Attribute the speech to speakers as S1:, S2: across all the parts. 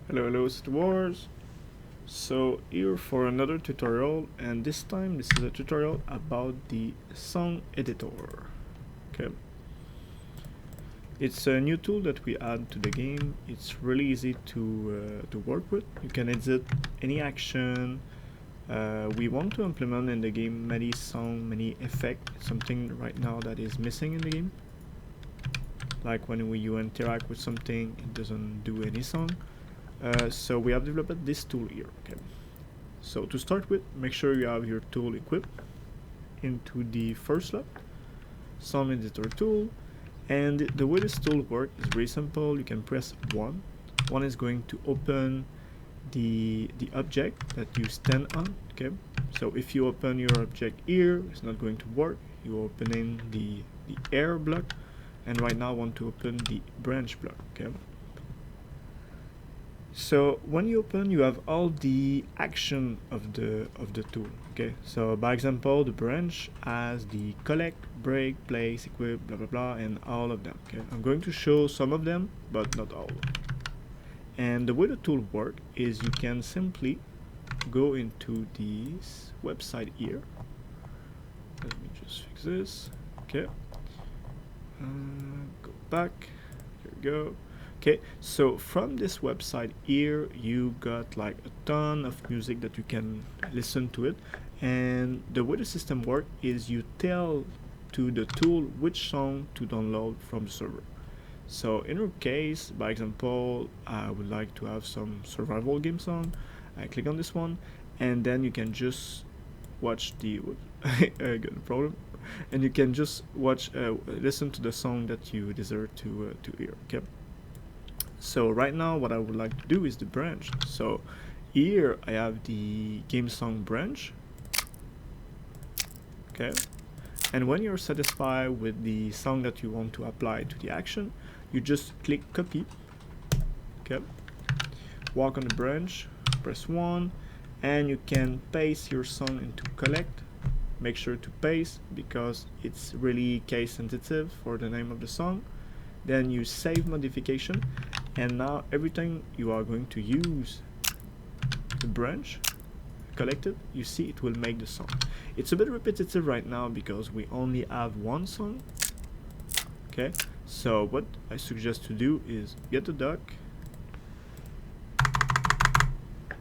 S1: Hello, Citywars. So here for another tutorial, and this time this is a tutorial about the song editor. Okay, it's a new tool that we add to the game. It's really easy to work with. You can edit any action. We want to implement in the game many song, many effect. Something right now that is missing in the game. Like when you interact with something, it doesn't do any song. So we have developed this tool here. Okay. So to start with, make sure you have your tool equipped into the first slot, Song Editor tool, and the way this tool works is very simple. You can press 1. 1 is going to open the object that you stand on. Okay. So if you open your object here, it's not going to work. You're opening the air block, and right now I want to open the branch block. Okay. So when you open, you have all the action of the tool. Okay. So by example, the branch has the collect, break, place, equip, blah blah blah, and all of them. Okay. I'm going to show some of them, but not all. And the way the tool works is you can simply go into this website here. Let me just fix this. Okay. Go back. Here we go. Okay, so from this website here, you got like a ton of music that you can listen to it. And the way the system works is you tell to the tool which song to download from the server. So in our case, by example, I would like to have some survival game song. I click on this one, and then you can just watch the I got a problem, and you can just listen to the song that you desire to hear. Okay. So right now what I would like to do is the branch. So here I have the game song branch. Okay. And when you're satisfied with the song that you want to apply to the action, you just click copy. Okay. Walk on the branch, press 1, and you can paste your song into collect. Make sure to paste because it's really case sensitive for the name of the song. Then you save modification, and now every time you are going to use the branch collected, you see it will make the song. It's a bit repetitive right now because we only have one song. Okay, so what I suggest to do is get the dock,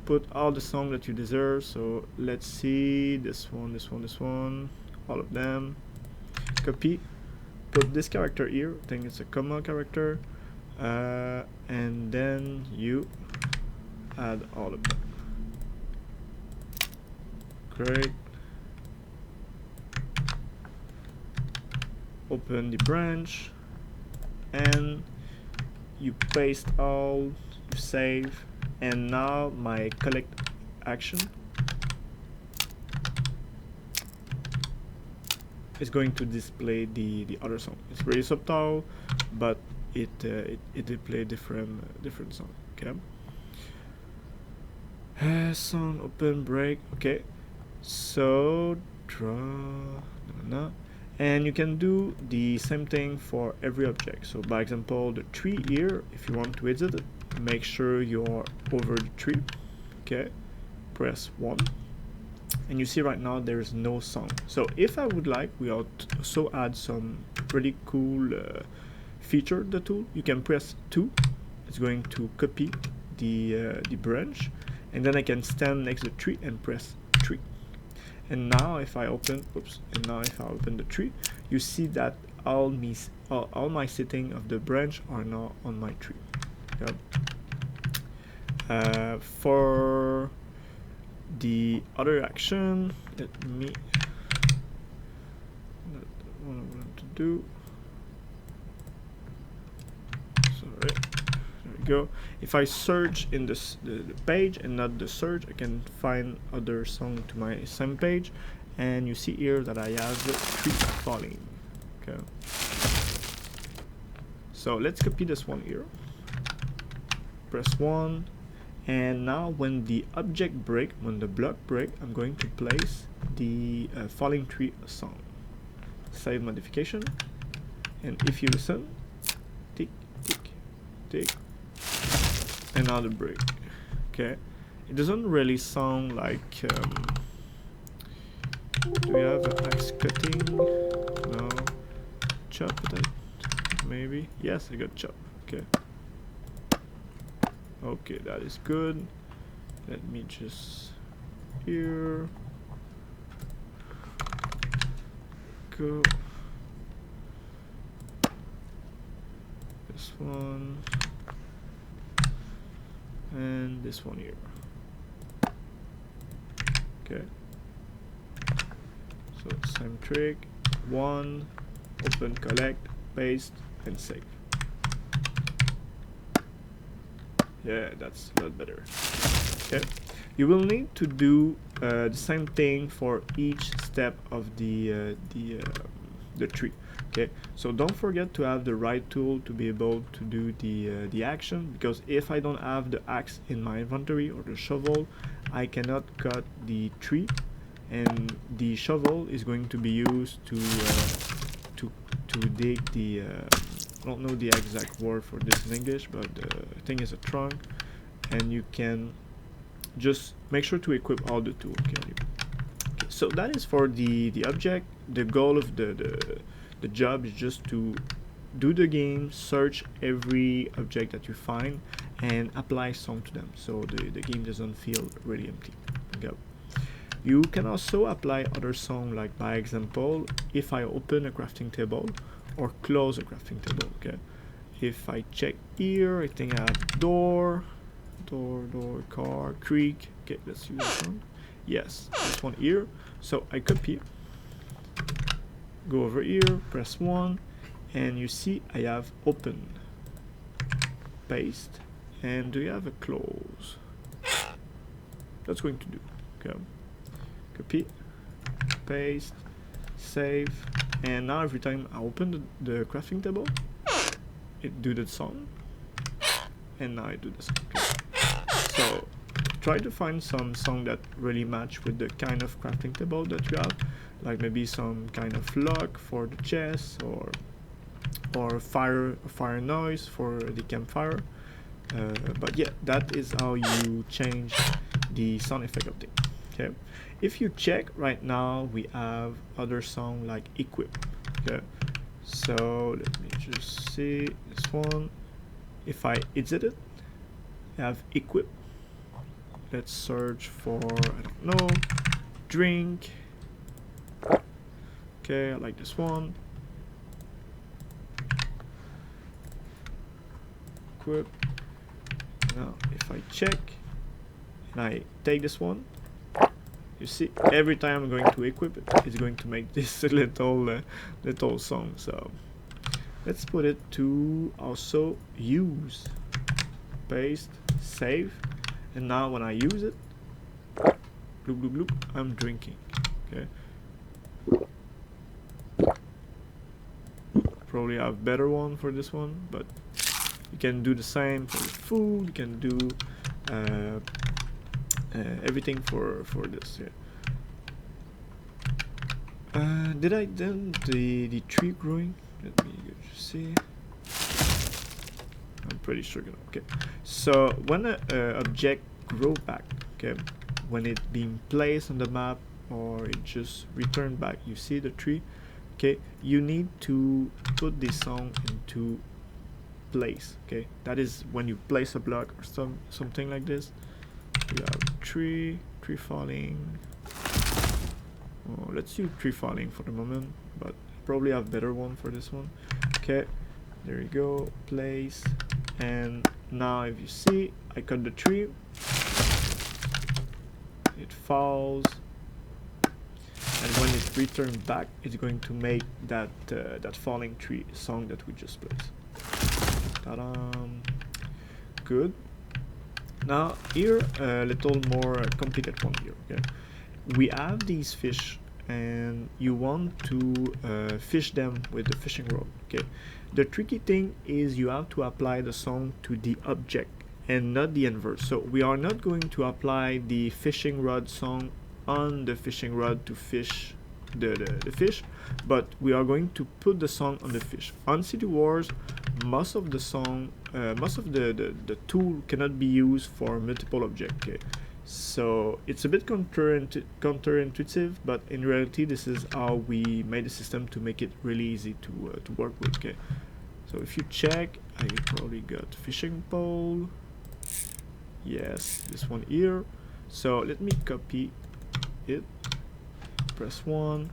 S1: put all the songs that you deserve. So let's see, this one, all of them. Copy. Put this character here, I think it's a comma character, and then you add all of them. Great. Open the branch, and you paste all, you save, and now my collect action is going to display the other song. It's very subtle, but it display different song. Okay. Song open break. Okay. So draw, and you can do the same thing for every object. So by example, the tree here, if you want to edit it, make sure you're over the tree. Okay. Press 1. And you see right now there's no song. So if I would like, we also add some pretty cool feature to the tool. You can press 2. It's going to copy the branch, and then I can stand next to the tree and press 3. And now if I open, the tree, you see that all my setting of the branch are now on my tree. Yep. For the other action, let me what I want to do. Sorry, there we go. If I search in the page and not the search, I can find other song to my same page, and you see here that I have Tree Falling. Okay. So let's copy this one here. Press 1. And now when the object break, when the block break, I'm going to place the falling tree song. Save modification. And if you listen, tick, tick, tick, another brick. Okay, it doesn't really sound like do we have an axe cutting? No. Chop it, maybe. Yes, I got chop. Okay. Okay, that is good. Let me just here go. This one and this one here. Okay. So same trick. One, open, collect, paste, and save. Yeah, that's a lot better. Okay. You will need to do the same thing for each step of the tree. Okay, so don't forget to have the right tool to be able to do the action, because if I don't have the axe in my inventory or the shovel, I cannot cut the tree, and the shovel is going to be used to dig the I don't know the exact word for this in English, but I think it's a trunk, and you can just make sure to equip all the tools. Okay, so that is for the object. The goal of the job is just to do the game, search every object that you find, and apply song to them, so the game doesn't feel really empty. Okay. You can also apply other song, like by example, if I open a crafting table or close a crafting table. Okay. If I check here, I think I have door, car, creek. Okay, let's use this one. Yes, this one here. So I copy, go over here, press 1, and you see I have open, paste, and do you have a close? That's going to do. Okay, copy, paste, save, and now every time I open the crafting table, it do the song, and now I do this. Okay. So try to find some song that really match with the kind of crafting table that you have, like maybe some kind of lock for the chest, or fire noise for the campfire. But yeah, that is how you change the sound effect of thing. Okay, if you check right now, we have other song like equip. Okay, so let me just see this one. If I exit it, I have equip. Let's search for, I don't know, drink. Okay, I like this one. Equip. Now if I check and I take this one, you see every time I'm going to equip it, it's going to make this little song. So let's put it to also use, paste, save, and now when I use it, look, I'm drinking. Okay, probably have better one for this one, but you can do the same for the food. You can do everything for this. Yeah. Did I done the tree growing? Let me just see. I'm pretty sure. Okay. So when an object grow back, okay, when it being placed on the map or it just return back, you see the tree. Okay, you need to put this song into place. Okay, that is when you place a block or something like this. You have tree falling. Oh, let's use tree falling for the moment, but probably have better one for this one. Okay, there you go, place, and now if you see, I cut the tree, it falls, and when it returns back, it's going to make that that falling tree song that we just placed. Ta-da! Good. Now here a little more complicated one here. Okay, we have these fish, and you want to fish them with the fishing rod. Okay, the tricky thing is you have to apply the song to the object and not the inverse. So we are not going to apply the fishing rod song on the fishing rod to fish the fish, but we are going to put the song on the fish. On Citywars, most of the song, most of the tool cannot be used for multiple objects. Okay? So it's a bit counterintuitive, but in reality, this is how we made the system to make it really easy to work with. Okay, so if you check, I probably got fishing pole. Yes, this one here. So let me copy it. Press 1,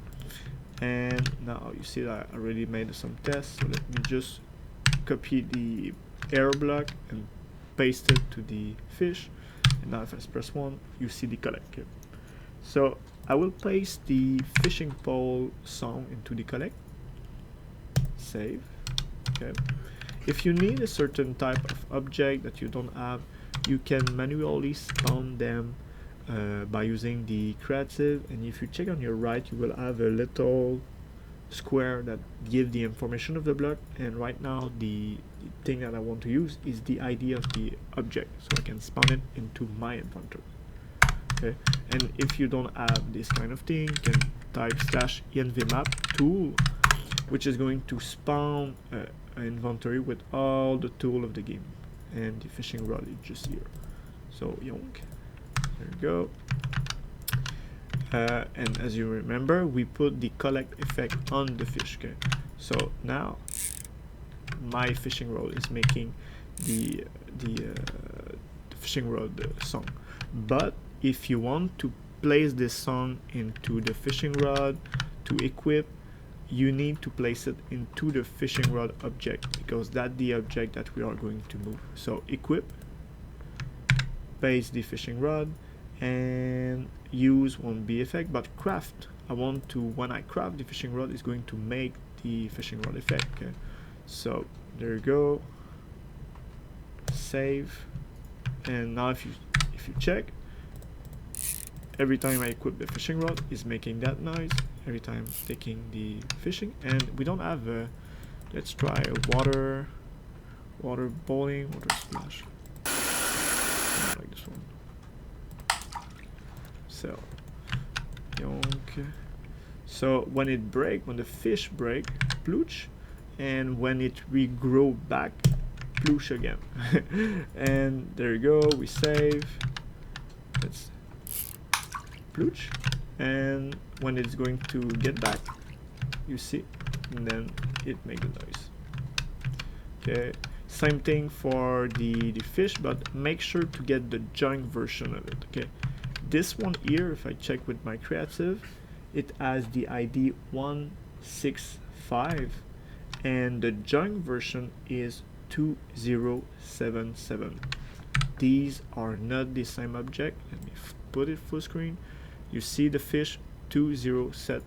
S1: and now you see that I already made some tests. So let me just copy the error block and paste it to the fish. And now if I press 1, you see the collect. Okay. So I will place the fishing pole song into the collect. Save. Okay. If you need a certain type of object that you don't have, you can manually spawn them by using the creative. And if you check on your right, you will have a little square that give the information of the block, and right now the thing that I want to use is the ID of the object, so I can spawn it into my inventory. Okay, and if you don't have this kind of thing, you can type /envmap tool, which is going to spawn an inventory with all the tool of the game, and the fishing rod is just here. So yonk, there you go. And as you remember, we put the collect effect on the fish. Okay, so now my fishing rod is making the fishing rod song. But if you want to place this song into the fishing rod to equip, you need to place it into the fishing rod object, because that's the object that we are going to move. So equip, paste the fishing rod, and use won't be effect, but craft. I want to, when I craft the fishing rod, is going to make the fishing rod effect. Okay, so there you go. Save, and now if you check, every time I equip the fishing rod, is making that noise. Every time taking the fishing, and we don't have a. Let's try a water bowling, water splash. I like this one. So, yonk. So when it break, when the fish break, plooch, and when it regrow back, plooch again. And there you go. We save. Let's plooch, and when it's going to get back, you see, and then it make the noise. Okay. Same thing for the fish, but make sure to get the joint version of it. Okay. This one here, if I check with my creative, it has the ID 165, and the joint version is 2077. These are not the same object. Let me put it full screen. You see the fish 20set.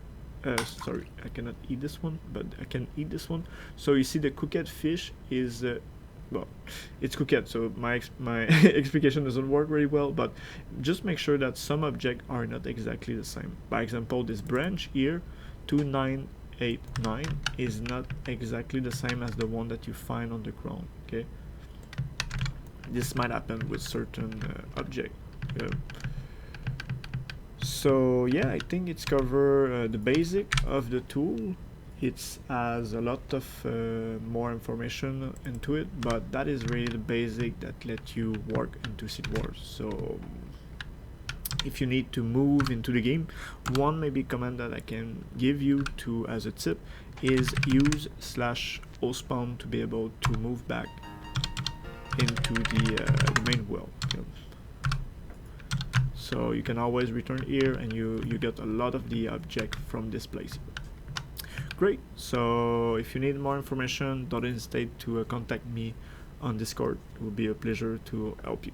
S1: Sorry, I cannot eat this one, but I can eat this one. So you see the cooked fish is well, it's cooked, so my explication doesn't work very well, but just make sure that some objects are not exactly the same. By example, this branch here, 2989, is not exactly the same as the one that you find on the ground. Okay, this might happen with certain objects. So yeah, I think it's cover the basic of the tool. It has a lot of more information into it, but that is really the basic that let you work into Citywars. So if you need to move into the game, one maybe command that I can give you to as a tip is use /ospawn to be able to move back into the main world. Okay. So you can always return here, and you get a lot of the object from this place. Great. So if you need more information, don't hesitate to contact me on Discord. It will be a pleasure to help you.